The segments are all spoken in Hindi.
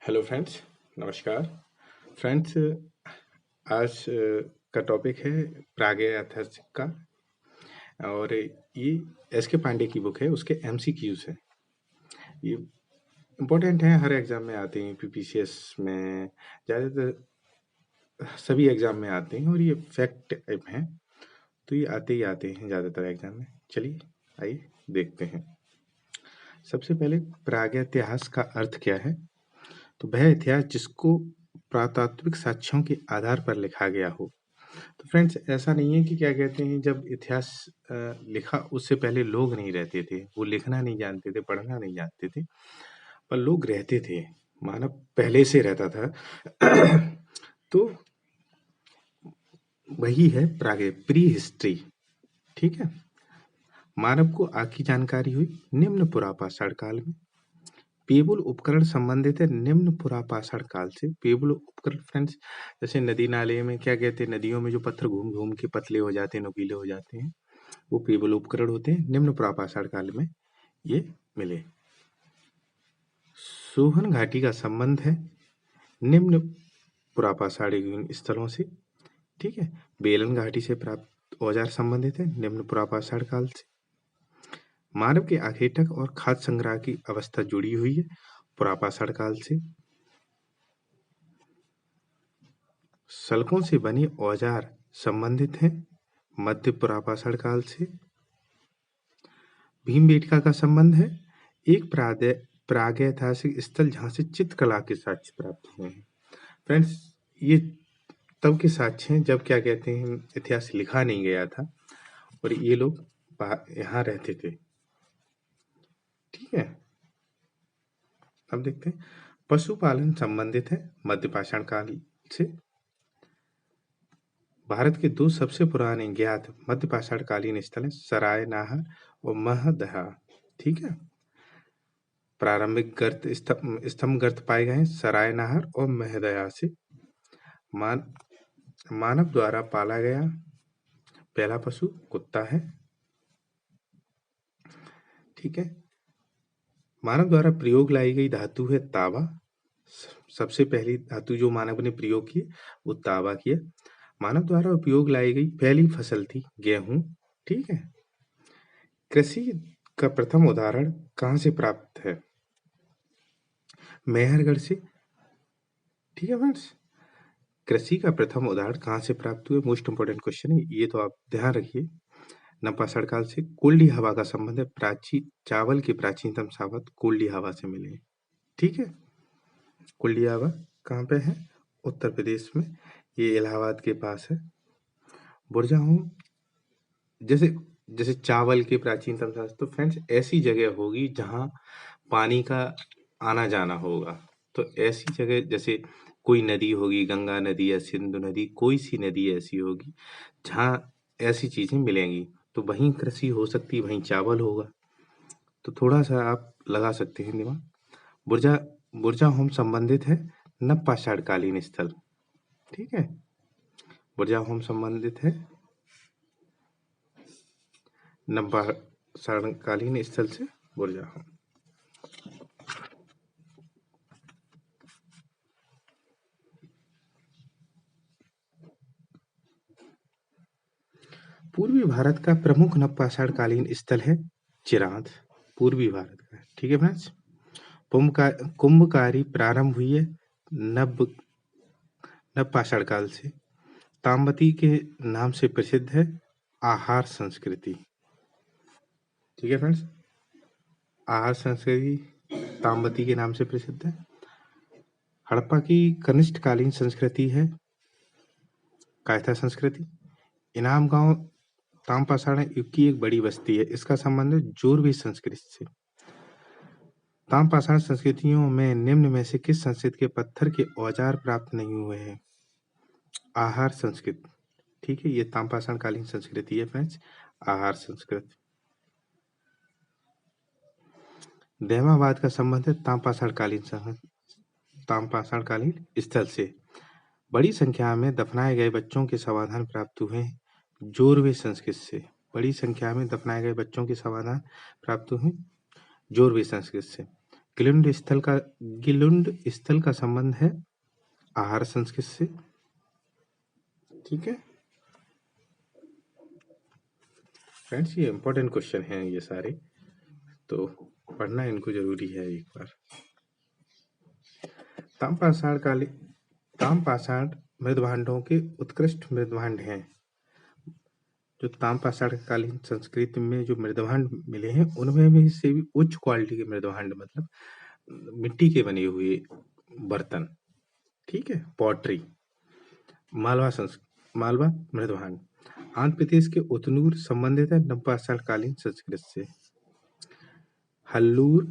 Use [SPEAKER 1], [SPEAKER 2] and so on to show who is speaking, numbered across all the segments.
[SPEAKER 1] हेलो फ्रेंड्स, नमस्कार। फ्रेंड्स, आज का टॉपिक है प्रागैतिहासिक का। और ये एस के पांडे की बुक है, उसके एमसीक्यूज है। ये इम्पोर्टेंट है, हर एग्जाम में आते हैं, पीपीसीएस में ज़्यादातर सभी एग्जाम में आते हैं और ये फैक्ट टाइप हैं, तो ये आते ही आते हैं ज़्यादातर एग्जाम में। चलिए आइए देखते हैं। सबसे पहले प्रागैतिहास का अर्थ क्या है? तो वह इतिहास जिसको पुरातात्विक साक्ष्यों के आधार पर लिखा गया हो। तो फ्रेंड्स, ऐसा नहीं है कि क्या कहते हैं, जब इतिहास लिखा उससे पहले लोग नहीं रहते थे, वो लिखना नहीं जानते थे, पढ़ना नहीं जानते थे, पर लोग रहते थे, मानव पहले से रहता था। तो वही है प्री हिस्ट्री। ठीक है। मानव को आग की जानकारी हुई निम्न पुरापाषाण काल में। पेबुल उपकरण संबंधित है निम्न पुरापाषाण काल से। पेबुल उपकरण फ्रेंड्स, जैसे नदी नाले में क्या कहते हैं, नदियों में जो पत्थर घूम घूम के पतले हो जाते हैं, नुकीले हो जाते हैं, वो पेबुल उपकरण होते हैं। निम्न पुरापाषाण काल में ये मिले। सोहन घाटी का संबंध है निम्न पुरापाषाणीय स्थलों से। ठीक है। बेलन घाटी से प्राप्त औजार संबंधित है निम्न पुरापाषाण काल से। मानव के आखेटक और खाद्य संग्रह की अवस्था जुड़ी हुई है पुरापाषाण काल से। सल्कों से बने औजार संबंधित हैं मध्य पुरापाषाण काल से। भीमबेटका का संबंध है एक प्रागैतिहासिक स्थल जहां से चित्रकला के साक्ष्य प्राप्त हुए हैं। फ्रेंड्स, ये तब के साक्ष्य हैं जब क्या कहते हैं, इतिहास लिखा नहीं गया था और ये लोग यहाँ रहते थे। ठीक है। अब देखते हैं, पशुपालन संबंधित है मध्यपाषाण काल से। भारत के दो सबसे पुराने ज्ञात मध्यपाषाण कालीन स्थल हैं सराय नाहर और महदहा। ठीक है। प्रारंभिक गर्त स्तंभ गर्त पाए गए हैं सराय नाहर और महदया से। मानव द्वारा पाला गया पहला पशु कुत्ता है। ठीक है। मानव द्वारा प्रयोग लाई गई धातु है तांबा। सबसे पहली धातु जो मानव ने प्रयोग की वो तांबा की है। मानव द्वारा उपयोग लाई गई पहली फसल थी गेहूं। ठीक है। कृषि का प्रथम उदाहरण कहाँ से प्राप्त है? मेहरगढ़ से। ठीक है फ्रेंड्स। कृषि का प्रथम उदाहरण कहाँ से प्राप्त हुए? मोस्ट इंपोर्टेंट क्वेश्चन है ये, तो आप ध्यान रखिए। नवपाषाण काल से। कुल्डी हवा का संबंध है प्राचीन चावल के प्राचीनतम सावत कुल्डी हवा से मिले। ठीक है। कुल्डी हवा कहाँ पे है? उत्तर प्रदेश में, ये इलाहाबाद के पास है। बुरजाहों, जैसे जैसे चावल के प्राचीनतम सावत, तो फ्रेंड्स ऐसी जगह होगी जहाँ पानी का आना जाना होगा। तो ऐसी जगह जैसे कोई नदी होगी, गंगा नदी या सिंधु नदी, कोई सी नदी ऐसी होगी जहाँ ऐसी चीजें मिलेंगी, तो वहीं कृषि हो सकती है, वहीं चावल होगा। तो थोड़ा सा आप लगा सकते हैं दिमाग। बुर्जा बुर्जाहोम संबंधित है नवपाषाण कालीन स्थल। ठीक है। बुर्जाहोम संबंधित है नवपाषाण कालीन स्थल से बुर्जाहोम। पूर्वी भारत का प्रमुख नवपाषाण कालीन स्थल है चिरांद। पूर्वी भारत का। ठीक है फ्रेंड्स। कुंभकारी प्रारंभ हुई है नव नवपाषाण काल से। ताम्बती के नाम से प्रसिद्ध है आहार संस्कृति। ठीक है फ्रेंड्स। आहार संस्कृति ताम्बती के नाम से प्रसिद्ध है। हड़प्पा की कनिष्ठ कालीन संस्कृति है कायथा संस्कृति। इनाम गांव ताम्रपाषाण युग की एक बड़ी बस्ती है। इसका संबंध है जोरवी संस्कृति से। ताम्रपाषाण संस्कृतियों में निम्न में से किस संस्कृति के पत्थर के औजार प्राप्त नहीं हुए हैं? आहार संस्कृति। ठीक है। ये ताम्रपाषाण कालीन संस्कृति है फ्रेंड्स, आहार संस्कृति। दैमाबाद का संबंध है ताम्रपाषाण कालीन स्थल से। बड़ी संख्या में दफनाए गए बच्चों के समाधान प्राप्त हुए हैं जोरवे संस्कृत से। बड़ी संख्या में दफनाए गए बच्चों के समाधान प्राप्त हुए जोरवे संस्कृत से। गिलुंड स्थल का संबंध है आहार संस्कृति से। ठीक है फ्रेंड्स, ये इंपॉर्टेंट क्वेश्चन हैं ये सारे, तो पढ़ना इनको जरूरी है एक बार। ताम्रपाषाण मृदभांडों के उत्कृष्ट मृदभांड हैं। जो ताम्रपाषाण कालीन संस्कृति में जो मृदभांड मिले हैं उनमें भी से भी उच्च क्वालिटी के मृदभांड, मतलब मिट्टी के बने हुए बर्तन, ठीक है, पॉटरी, मालवा मृदभांड। आंध्र प्रदेश के उतनूर संबंधित है नवपाषाण कालीन संस्कृति से। हल्लूर,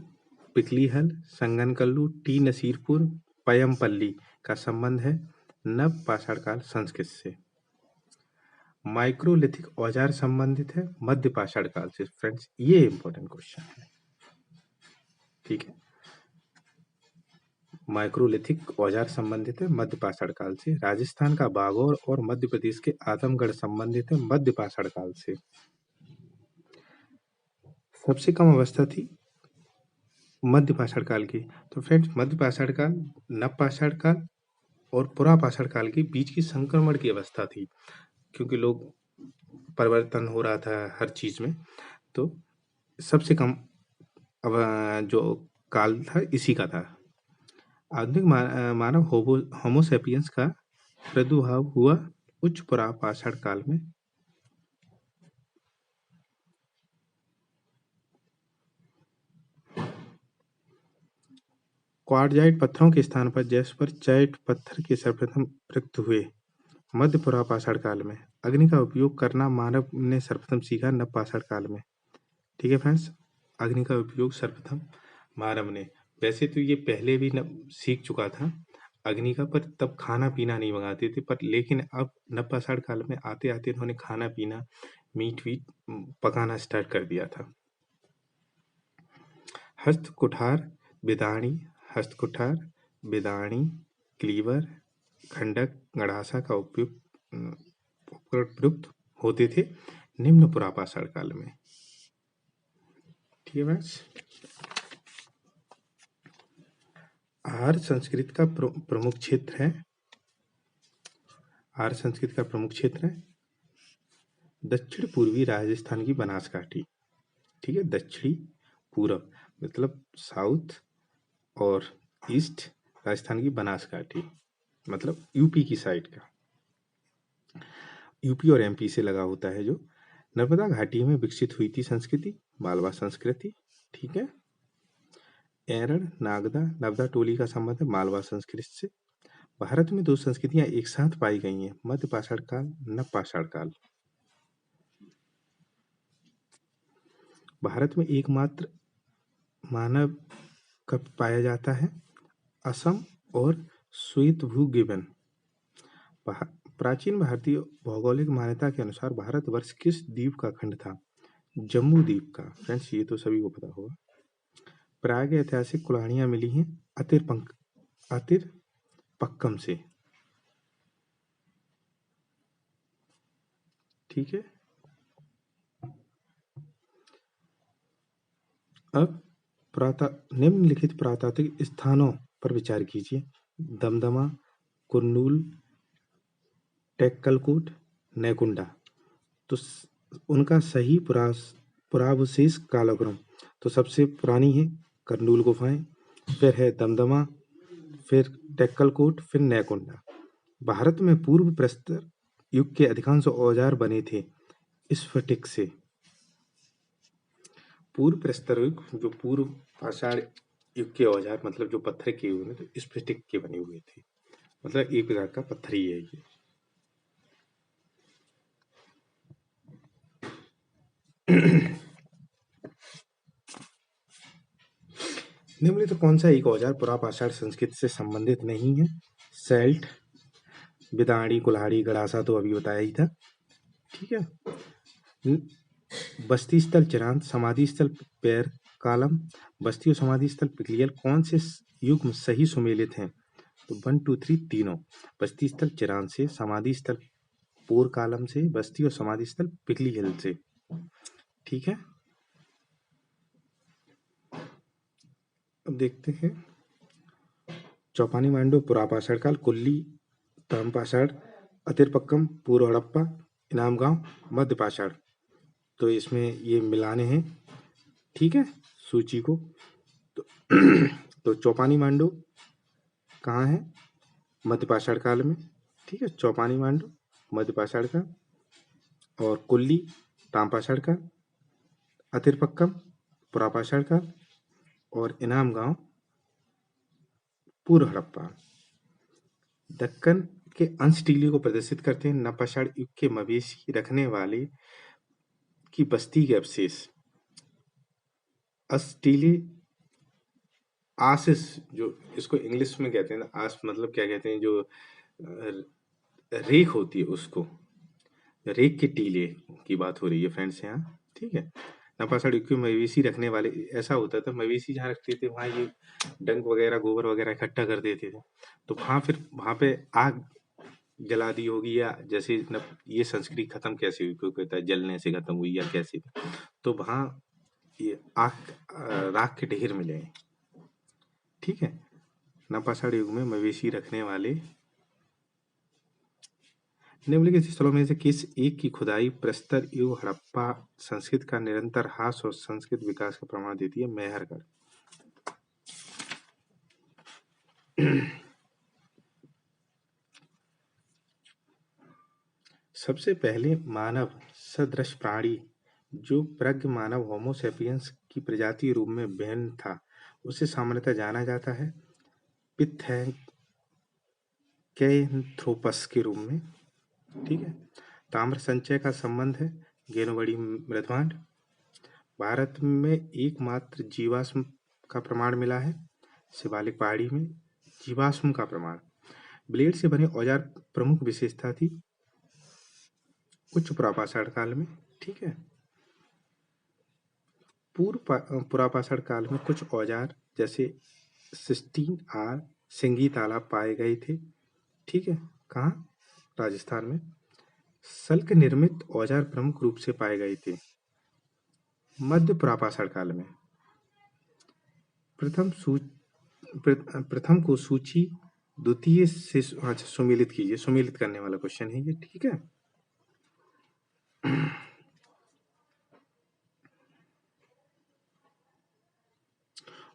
[SPEAKER 1] पिकलीहल, संगनकल्लू, टी नसीरपुर, पयमपल्ली का संबंध है नवपाषाण काल संस्कृति से। माइक्रोलिथिक औजार संबंधित है मध्य पाषाण काल से। फ्रेंड्स, ये इंपॉर्टेंट क्वेश्चन है, ठीक है। माइक्रोलिथिक औजार संबंधित है मध्य पाषाण काल से। राजस्थान का बागौर और मध्य प्रदेश के आजमगढ़ संबंधित है मध्य पाषाण काल से। सबसे कम अवस्था थी मध्य पाषाण काल की। तो फ्रेंड्स, मध्य पाषाण काल, नव पाषाण काल और पुरा पाषाण काल के बीच की संक्रमण की अवस्था थी, क्योंकि लोग परिवर्तन हो रहा था हर चीज में। तो सबसे कम जो काल था इसी का था। आधुनिक मानव होमोसेपियंस का प्रादुर्भाव हुआ उच्च पुरा पाषाण काल में। क्वार्टजाइट पत्थरों के स्थान पर जैसपरचाइट पत्थर के सर्वप्रथम प्रयुक्त हुए मध्य पुरा पाषाण काल में। अग्नि का उपयोग करना मानव ने सर्वप्रथम सीखा नव पाषाण काल में। ठीक है फ्रेंड्स, अग्नि का उपयोग सर्वप्रथम मानव ने, वैसे तो ये पहले भी सीख चुका था अग्नि का, पर तब खाना पीना नहीं मंगाते थे, पर लेकिन अब नव पाषाण काल में आते आते उन्होंने खाना पीना, मीट वीट पकाना स्टार्ट कर दिया था। हस्तकुठार, बिदाणी, क्लीवर, खंडक, गड़ासा का उपकरण प्रयुक्त होते थे निम्न पुरा पाषाण काल में। ठीक है फ्रेंड्स, आर्य संस्कृति का प्रमुख क्षेत्र है, आर्य संस्कृति का प्रमुख क्षेत्र है दक्षिण पूर्वी राजस्थान की बनासकाठी। ठीक है, दक्षिणी पूरब मतलब साउथ और ईस्ट राजस्थान की बनासकाठी, मतलब यूपी की साइड का, यूपी और एमपी से लगा होता है। जो नर्मदा घाटी में विकसित हुई थी संस्कृति मालवा संस्कृति। ठीक है, एरड़, नागदा, नवदा टोली का संबंध है मालवा संस्कृति से। भारत में दो संस्कृतियां एक साथ पाई गई हैं, मध्य पाषाण काल, नव पाषाण काल। भारत में एकमात्र मानव कब पाया जाता है? असम और श्वेतभू गिबन। प्राचीन भारतीय भौगोलिक मान्यता के अनुसार भारतवर्ष किस द्वीप का खंड था? जम्मू द्वीप का। फ्रेंड्स, ये तो सभी को पता होगा। प्राग ऐतिहासिक कुल्हाड़ियां मिली हैं अतिर पक्कम से। ठीक है, अब निम्नलिखित पुरातात्विक स्थानों पर विचार कीजिए। दमदमा, कुर्नूल, टेक्कलकोट, नेकुंडा। तो उनका सही पुरावशेष कालक्रम तो सबसे पुरानी है करनूल गुफाएं, फिर है दमदमा, फिर टेक्कलकोट, फिर नेकुंडा। भारत में पूर्व प्रस्तर युग के अधिकांश औजार बने थे स्फटिक से। पूर्व प्रस्तर युग, जो पूर्व पाषाण युग के औजार मतलब जो पत्थर के हुए तो स्फटिक के बने हुए थे, मतलब एक प्रकार का पत्थर ही है ये। निम्नलिखित कौन सा एक औजार पुरापाषाण संस्कृति से संबंधित नहीं है? सेल्ट, बिदाड़ी, कुल्हाड़ी, गड़ासा तो अभी बताया ही था। ठीक है, बस्ती स्थल चिरांत, समाधि स्थल पैर कालम, बस्ती और समाधि स्थल पिकलियल कौन से युग में सही सुमेलित हैं? तो 1 2 3 तीनों। बस्ती स्थल चिरांत से, समाधि स्थल पोर कालम से, बस्ती और समाधि स्थल पिकली हिल से। ठीक है, अब देखते हैं चौपानी मांडो पुरापाषाण काल, कुल्ली ताम्रपाषाण, अतिरपक्कम पूर्व हड़प्पा, इनाम गांव मध्य पाषाण। तो इसमें ये मिलाने हैं, ठीक है, सूची को। तो, तो चौपानी मांडो कहाँ है? मध्य पाषाण काल में, ठीक है, चौपानी मांडो मध्य पाषाण का, और कुल्ली ताम्रपाषाण का, अतिरपक्कम पुरापाषाण का, और इनाम गांव पूर्व हड़प्पा। दक्कन के अंश टीले को प्रदर्शित करते हैं। नवपाषाण युग के मवेशी रखने वाले की बस्ती के अवशेष। अस्टीले आसिस, जो इसको इंग्लिश में कहते हैं ना, आस मतलब क्या कहते हैं, जो रेख होती है उसको, रेख के टीले की बात हो रही है फ्रेंड्स यहाँ, ठीक है। नवपाषाण युग के मवेशी रखने वाले, ऐसा होता था मवेशी जहाँ रखते थे वहाँ ये डंक वगैरह गोबर वगैरह इकट्ठा कर देते थे, तो वहाँ पे आग जला दी होगी, या जैसे ये संस्कृति खत्म कैसे हुई, कोई कहता है जलने से खत्म हुई या कैसे, तो वहाँ ये आग राख के ढेर मिले हैं, ठीक है। नवपाषाण युग में मवेशी रखने वाले निम्नलिखित स्थलों में से किस एक की खुदाई प्रस्तर युग हड़प्पा संस्कृति का निरंतर ह्रास और संस्कृत विकास का प्रमाण देती है? मेहरगढ़। सबसे पहले मानव सदृश प्राणी जो प्रज्ञ मानव होमो सेपियंस की प्रजाति रूप में भिन्न था, उसे सामान्यतः जाना जाता है पिथैकेंथ्रोपस के रूप में, ठीक है। ताम्र संचय का संबंध है गेनोबड़ी मृदभांड। भारत में एकमात्र जीवाश्म का प्रमाण मिला है शिवालिक पहाड़ी में। जीवाश्म का प्रमाण। ब्लेड से बने औजार प्रमुख विशेषता थी उच्च पुरापाषाण काल में, ठीक है। पुरापाषाण काल में कुछ औजार जैसे सिस्टीन आर सिंगी तालाब पाए गए थे, ठीक है। कहाँ? राजस्थान में। सल्क निर्मित औजार प्रमुख रूप से पाए गए थे मध्य पुरापाषाण काल में। प्रथम को सूची द्वितीय से सुमेलित कीजिए। सुमेलित करने वाला क्वेश्चन है ये, ठीक है।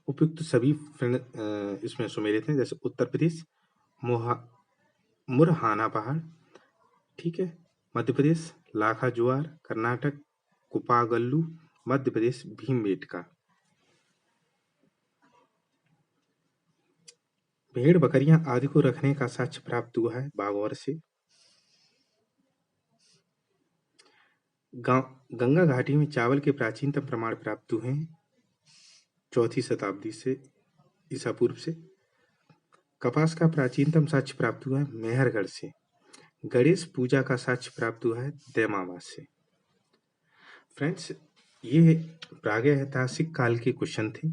[SPEAKER 1] उपयुक्त सभी इसमें सुमेलित हैं, जैसे उत्तर प्रदेश मुरहाना पहाड़, ठीक है। मध्य प्रदेश लाखा ज्वार, कर्नाटक कुपागल्लू, मध्य प्रदेश भीमबेटका। भेड़ बकरियां आदि को रखने का साक्ष्य प्राप्त हुआ है बागौर से। गंगा घाटी में चावल के प्राचीनतम प्रमाण प्राप्त हुए हैं 4वीं शताब्दी से ईसा पूर्व से। कपास का प्राचीनतम साक्ष्य प्राप्त हुआ है मेहरगढ़ से। गणेश पूजा का साक्ष्य प्राप्त हुआ है दैमाबाद से। फ्रेंड्स, ये प्रागैतिहासिक काल के क्वेश्चन थे।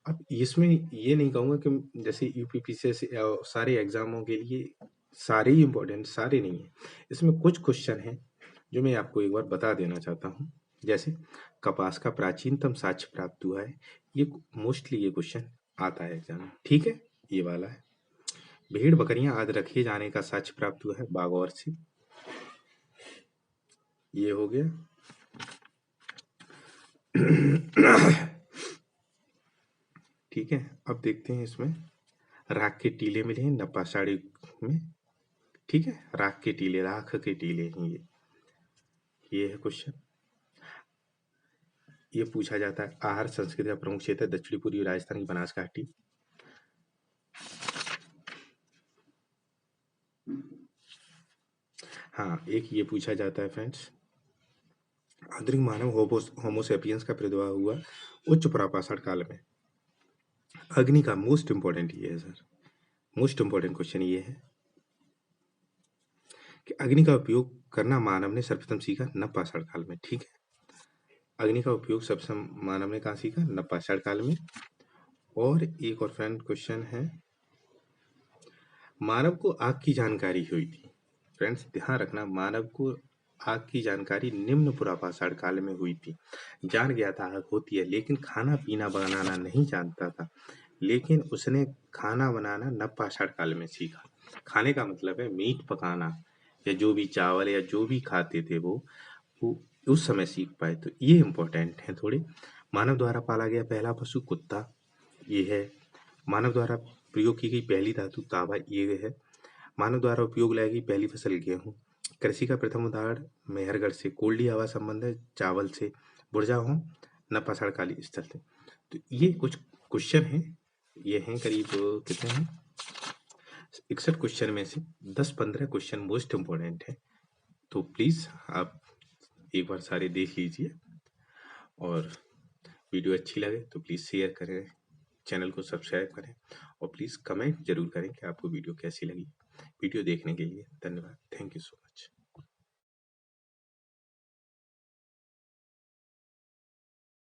[SPEAKER 1] अब इसमें ये नहीं कहूँगा कि जैसे यूपीपीसीएस सारे एग्जामों के लिए सारे ही इम्पोर्टेंट, सारे नहीं है। इसमें कुछ क्वेश्चन हैं जो मैं आपको एक बार बता देना चाहता हूँ। जैसे कपास का प्राचीनतम साक्ष्य प्राप्त हुआ है, ये मोस्टली ये क्वेश्चन आता है एग्जाम में, ठीक है। ये वाला है। भेड़ बकरियां आदि रखे जाने का साक्ष्य प्राप्त हुआ है बागौर से। ये हो गया। ठीक है। अब देखते हैं इसमें राख के टीले मिले हैं नवपाषाण युग में, ठीक है। राख के टीले, राख के टीले हैं ये है क्वेश्चन। ये पूछा जाता है आहार संस्कृति का प्रमुख क्षेत्र दक्षिणी पूर्वी राजस्थान की बनास घाटी। हाँ, एक ये पूछा जाता है फ्रेंड्स, आधुनिक मानव होमोसेपियंस का प्रादुर्भाव हुआ उच्च पुरापाषाण काल में। अग्नि का मोस्ट इंपॉर्टेंट ये है सर, मोस्ट इंपॉर्टेंट क्वेश्चन ये है कि अग्नि का उपयोग करना मानव ने सर्वप्रथम सीखा नवपाषाण काल में, ठीक है। अग्नि का उपयोग सबसे मानव ने कहाँ सीखा? नवपाषाण काल में। और एक और फ्रेंड क्वेश्चन है, मानव को आग की जानकारी हुई थी। फ्रेंड्स ध्यान रखना, मानव को आग की जानकारी निम्न पुरापाषाण काल में हुई थी। जान गया था आग होती है, लेकिन खाना पीना बनाना नहीं जानता था। लेकिन उसने खाना बनाना नवपाषाण काल में सीखा। खाने का मतलब है मीट पकाना, या जो भी चावल या जो भी खाते थे वो उस समय सीख पाए। तो ये इम्पोर्टेंट है थोड़े। मानव द्वारा पाला गया पहला पशु कुत्ता, ये है। मानव द्वारा प्रयोग की गई पहली धातु तांबा, ये है। मानव द्वारा उपयोग लाई गई पहली फसल गेहूं। कृषि का प्रथम उदाहरण मेहरगढ़ से। कोल्डी हवा संबंध है चावल से। बुरजाहों नवपाषाण कालीन स्थल से। तो ये कुछ क्वेश्चन हैं, ये हैं करीब कितने हैं, 61 क्वेश्चन में से 10-15 क्वेश्चन मोस्ट इम्पोर्टेंट है। तो प्लीज़ आप एक बार सारे देख लीजिए, और वीडियो अच्छी लगे तो प्लीज़ शेयर करें, चैनल को सब्सक्राइब करें, और प्लीज़ कमेंट जरूर करें कि आपको वीडियो कैसी लगी। वीडियो देखने के लिए धन्यवाद। Thank you so much.